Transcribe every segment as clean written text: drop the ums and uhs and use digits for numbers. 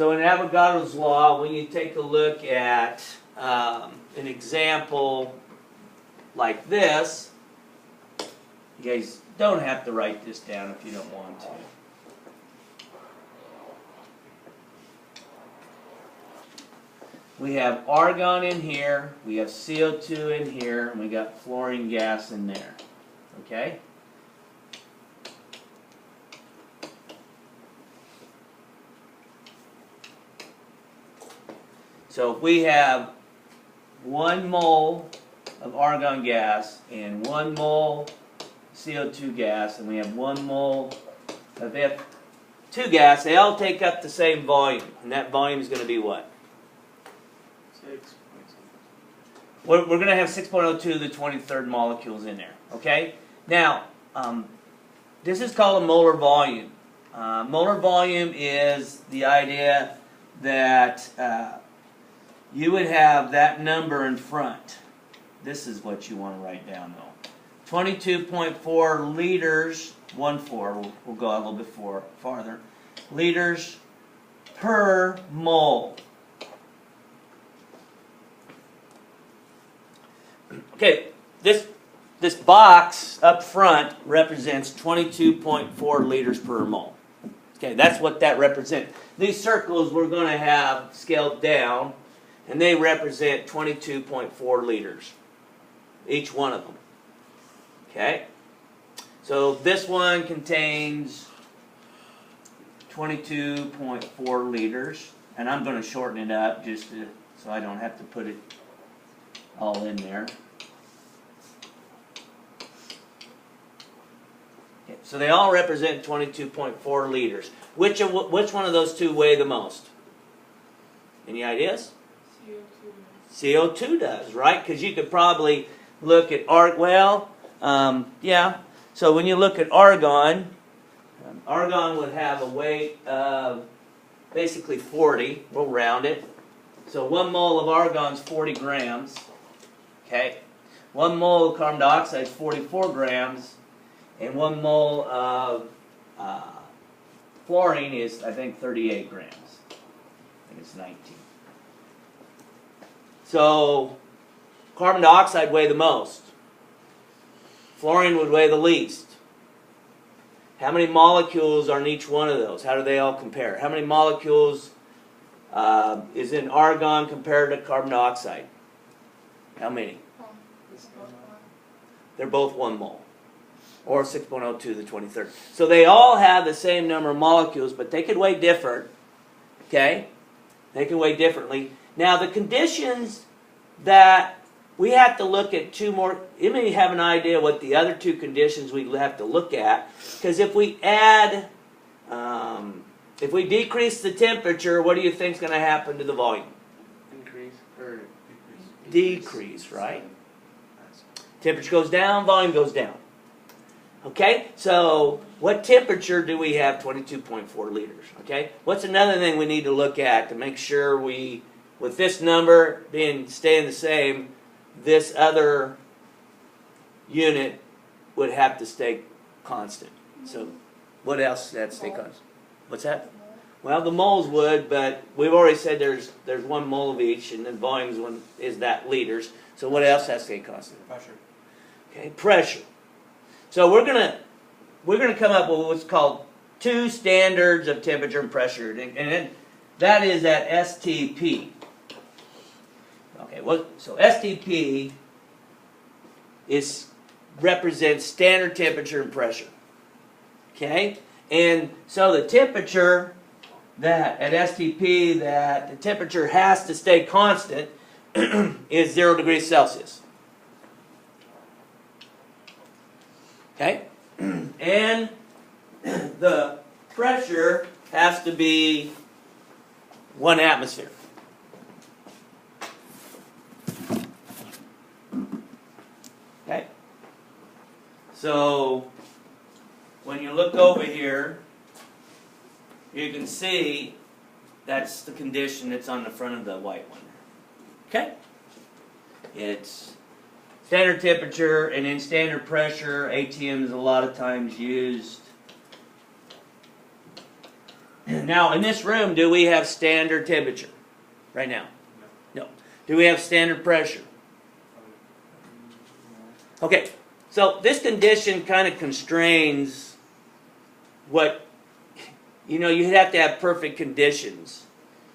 So in Avogaro's law, when you take a look at an example like this, you guys don't have to write this down if you don't want to. We have argon in here, we have CO2 in here, and we got fluorine gas in there. Okay? So if we have 1 mole of argon gas and 1 mole CO2 gas, and we have 1 mole of F2 gas, they all take up the same volume. And that volume is going to be what? 6. We're going to have 6.02 to the 23rd molecules in there. Okay? Now, this is called a molar volume. Molar volume is the idea that you would have that number in front. This is what you want to write down, though. 22.4 liters, 1.4, we'll go a little bit farther, liters per mole. Okay, this box up front represents 22.4 liters per mole. Okay, that's what that represents. These circles we're going to have scaled down, and they represent 22.4 liters, each one of them. Okay, so this one contains 22.4 liters, and I'm going to shorten it up just so I don't have to put it all in there. Okay, so they all represent 22.4 liters. Which one of those two weigh the most? Any ideas? CO2. CO2 does, right? Because you could probably look at yeah. So when you look at argon, argon would have a weight of basically 40. We'll round it. So 1 mole of argon is 40 grams. Okay. 1 mole of carbon dioxide is 44 grams. And 1 mole of fluorine is, I think, 38 grams. I think it's 19. So carbon dioxide weigh the most. Fluorine would weigh the least. How many molecules are in each one of those? How do they all compare? How many molecules is in argon compared to carbon dioxide? How many? They're both 1 mole. Or 6.02 to the 23rd. So they all have the same number of molecules, but they could weigh different. Okay? They can weigh differently. Now the conditions that we have to look at two more. You may have an idea what the other two conditions we have to look at. Because if we add, if we decrease the temperature, what do you think is going to happen to the volume? Increase or Decrease, right? Temperature goes down, volume goes down. Okay, so what temperature do we have? 22.4 liters. Okay, what's another thing we need to look at to make sure we, with this number staying the same, this other unit would have to stay constant. So what else has to stay constant? What's that? Well, the moles would, but we've already said there's 1 mole of each, and then volume is that liters. So what else has to stay constant? pressure. Okay, pressure. So we're gonna come up with what's called 2 standards of temperature and pressure, and that is at STP. Okay, so STP represents standard temperature and pressure. Okay, and so the temperature that at STP that the temperature has to stay constant is 0 degrees Celsius. Okay, and the pressure has to be 1 atmosphere. Okay, so when you look over here, you can see that's the condition that's on the front of the white one. Okay, it's standard temperature, and in standard pressure, ATM is a lot of times used Now, in this room, do we have standard temperature right now? No. Do we have standard pressure? Okay, so this condition kind of constrains what, you'd have to have perfect conditions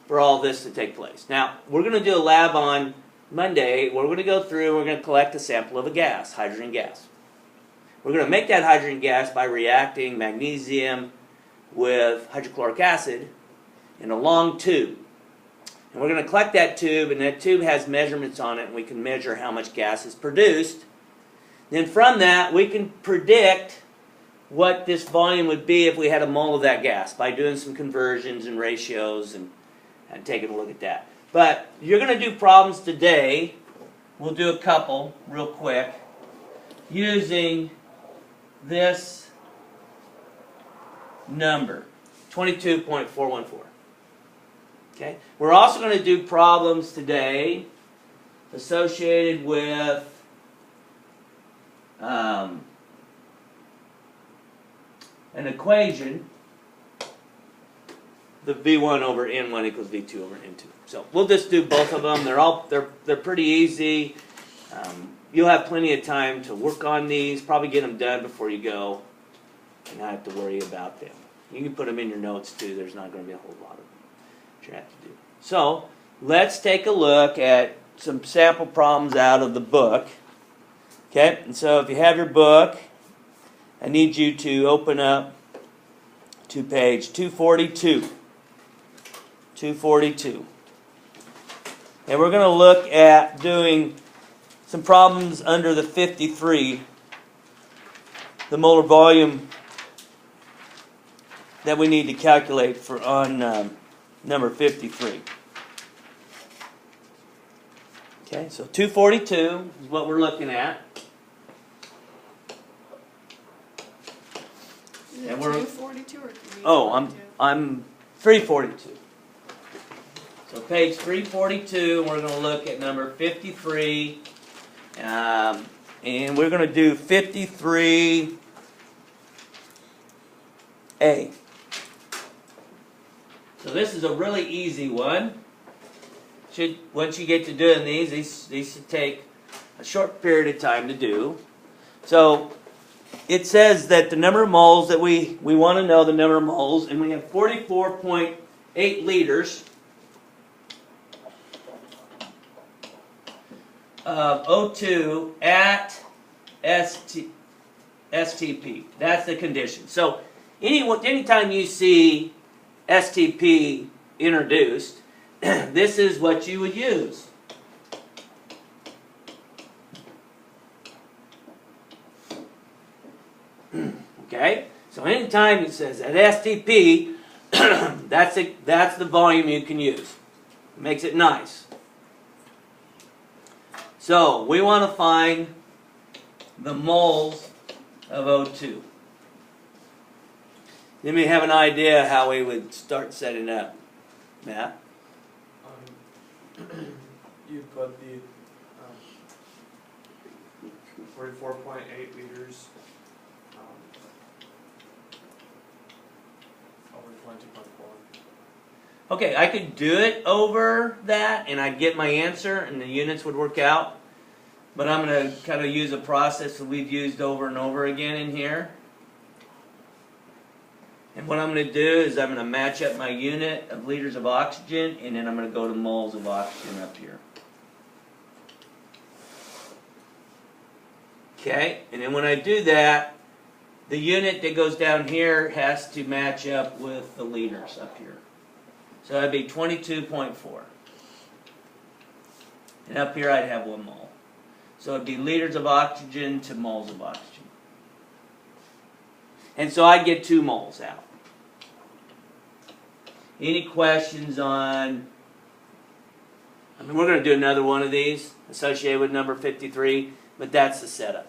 for all this to take place. Now, we're going to do a lab on Monday where we're going to go through and we're going to collect a sample of a gas, hydrogen gas. We're going to make that hydrogen gas by reacting magnesium with hydrochloric acid in a long tube. And we're going to collect that tube, and that tube has measurements on it, and we can measure how much gas is produced. Then from that, we can predict what this volume would be if we had a mole of that gas by doing some conversions and ratios and taking a look at that. But you're going to do problems today. We'll do a couple real quick using this number, 22.414. Okay? We're also going to do problems today associated with an equation, the V1 over N1 equals V2 over N2. So we'll just do both of them. They're pretty easy. You'll have plenty of time to work on these. Probably get them done before you go, and not have to worry about them. You can put them in your notes too. There's not going to be a whole lot of them that you have to do. So let's take a look at some sample problems out of the book. Okay, and so if you have your book, I need you to open up to page 242. 242. And we're going to look at doing some problems under the 53, the molar volume that we need to calculate for on number 53. Okay, so 242 is what we're looking at. And we're 242 or 342? Oh, I'm 342. So page 342, we're going to look at number 53, and we're going to do 53A. So this is a really easy one. Once you get to doing these should take a short period of time to do. So it says that the number of moles that we want to know the number of moles, and we have 44.8 liters of O2 at STP. That's the condition. So anytime you see STP introduced, this is what you would use. Okay? So anytime it says at STP, that's the volume you can use. It makes it nice. So we want to find the moles of O2. Then we have an idea how we would start setting up. Matt? You put the 44.8 liters over 22.4. Okay, I could do it over that and I'd get my answer and the units would work out. But I'm going to kind of use a process that we've used over and over again in here. And what I'm going to do is I'm going to match up my unit of liters of oxygen, and then I'm going to go to moles of oxygen up here. Okay, and then when I do that, the unit that goes down here has to match up with the liters up here. So that'd be 22.4. And up here I'd have 1 mole. So it'd be liters of oxygen to moles of oxygen. And so I'd get 2 moles out. Any questions on... we're going to do another one of these associated with number 53, but that's the setup.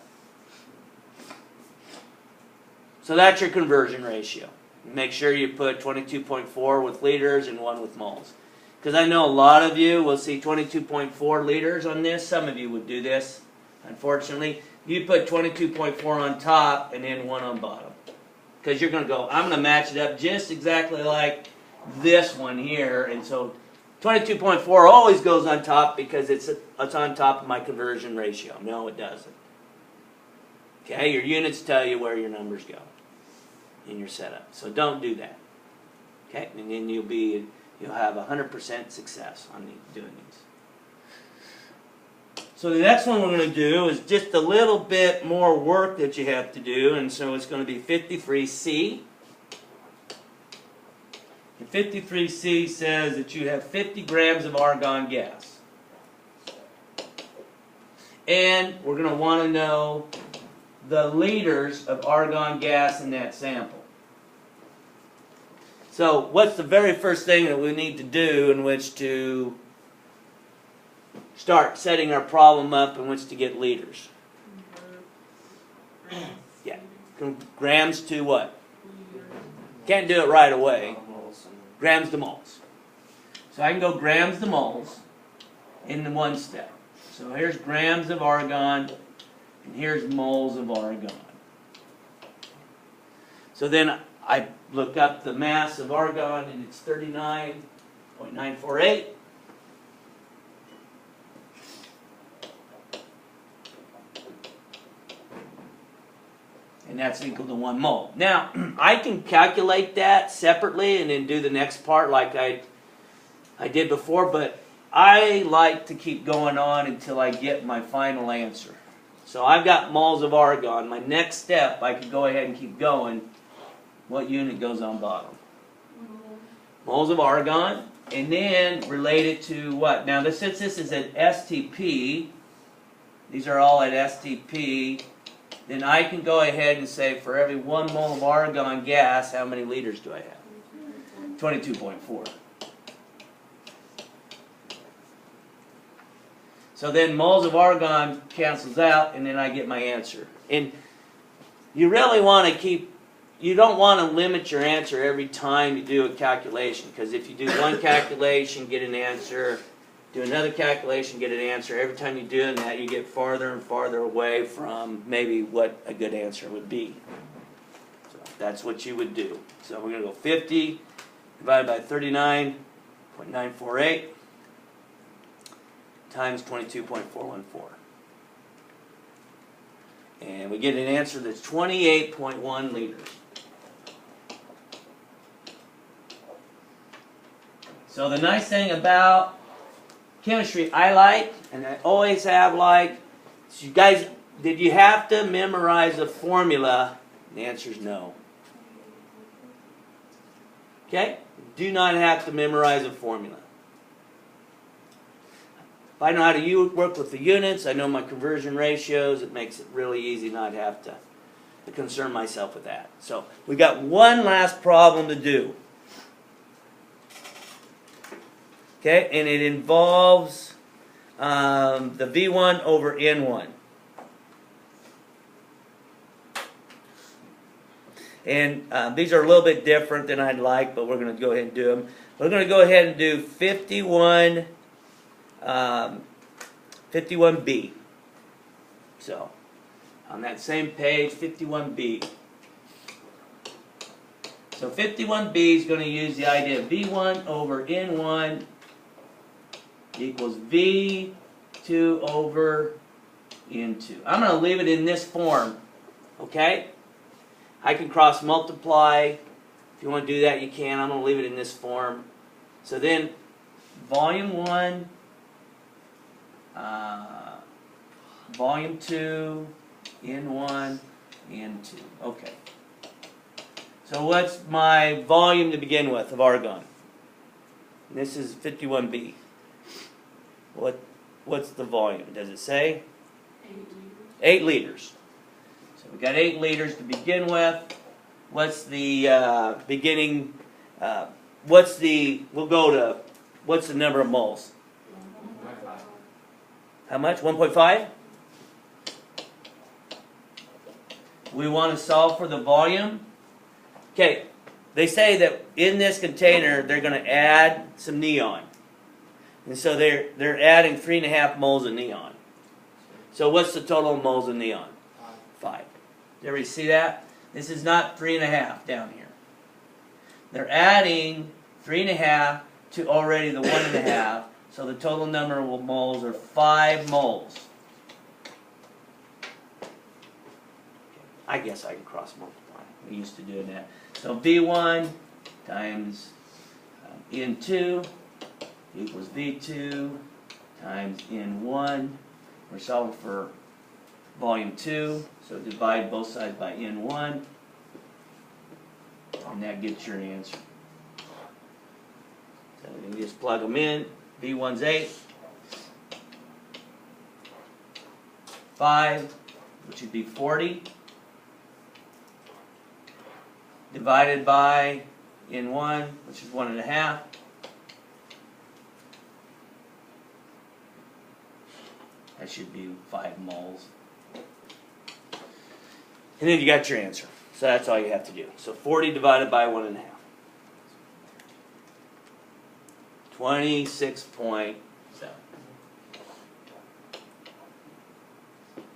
So that's your conversion ratio. Make sure you put 22.4 with liters and 1 with moles. Because I know a lot of you will see 22.4 liters on this. Some of you would do this, unfortunately. You put 22.4 on top and then 1 on bottom. Because you're going to go, I'm going to match it up just exactly like this one here. And so 22.4 always goes on top because it's on top of my conversion ratio. No, it doesn't. Okay, your units tell you where your numbers go in your setup. So don't do that. Okay, and then you'll have 100% success on doing these. So the next one we're going to do is just a little bit more work that you have to do, and so it's going to be 53C. And 53C says that you have 50 grams of argon gas. And we're going to want to know the liters of argon gas in that sample. So what's the very first thing that we need to do in which to start setting our problem up in which to get liters? Yeah. Grams to what? Can't do it right away. Grams to moles. So I can go grams to moles in the one step. So here's grams of argon, and here's moles of argon. So then I look up the mass of argon, and it's 39.948. And that's equal to 1 mole. Now, I can calculate that separately and then do the next part like I did before, but I like to keep going on until I get my final answer. So I've got moles of argon. My next step, I can go ahead and keep going. What unit goes on bottom? Moles of argon. And then related to what? Now, since this is at STP, these are all at STP, then I can go ahead and say for every 1 mole of argon gas, how many liters do I have? 22.4. So then moles of argon cancels out, and then I get my answer. And you really want to you don't want to limit your answer every time you do a calculation, because if you do one calculation, get an answer, do another calculation, get an answer, every time you're doing that, you get farther and farther away from maybe what a good answer would be. So that's what you would do. So we're going to go 50 divided by 39.948 times 22.414. And we get an answer that's 28.1 liters. So the nice thing about chemistry I like, and I always have liked, so you guys, did you have to memorize a formula? The answer is no. Okay? Do not have to memorize a formula. If I know how to work with the units, I know my conversion ratios, it makes it really easy not have to concern myself with that. So we've got one last problem to do. Okay, and it involves the V1 over N1. And these are a little bit different than I'd like, but we're going to go ahead and do them. We're going to go ahead and do 51B. So, on that same page, 51B. So 51B is going to use the idea of V1 over N1 equals V2 over N2. I'm going to leave it in this form, okay? I can cross multiply. If you want to do that, you can. I'm going to leave it in this form. So then, volume 1, volume 2, N1, N2. Okay. So what's my volume to begin with of argon? This is 51B. What's the volume? Does it say? 8 liters. So we got 8 liters to begin with. What's the beginning? What's the number of moles? 1.5. How much? 1.5? We want to solve for the volume. Okay, they say that in this container they're going to add some neon. And so they're adding 3.5 moles of neon. So what's the total moles of neon? 5. Did everybody see that? This is not 3.5 down here. They're adding 3.5 to already the 1.5, so the total number of moles are 5 moles. I guess I can cross multiply. We used to doing that. So V1 times N2 equals V2 times N1. We're solving for volume 2, so divide both sides by N1, and that gets your answer. So you can just plug them in. V1's 8, 5, which would be 40, divided by N1, which is 1.5. That should be 5 moles. And then you got your answer. So that's all you have to do. So 40 divided by 1.5. 26.7.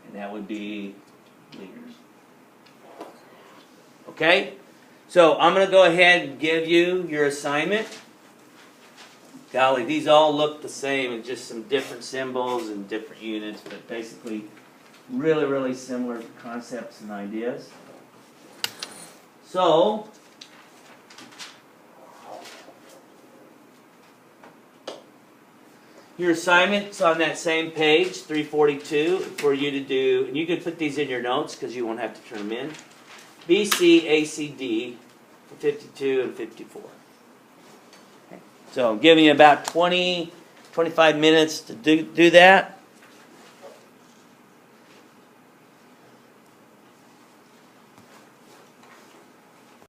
And that would be liters. Okay? So I'm going to go ahead and give you your assignment. Golly, these all look the same, and just some different symbols and different units, but basically really, really similar concepts and ideas. So, your assignment's on that same page, 342, for you to do, and you can put these in your notes because you won't have to turn them in. BC, ACD for 52 and 54. Okay. So I'm giving you about 20, 25 minutes to do that.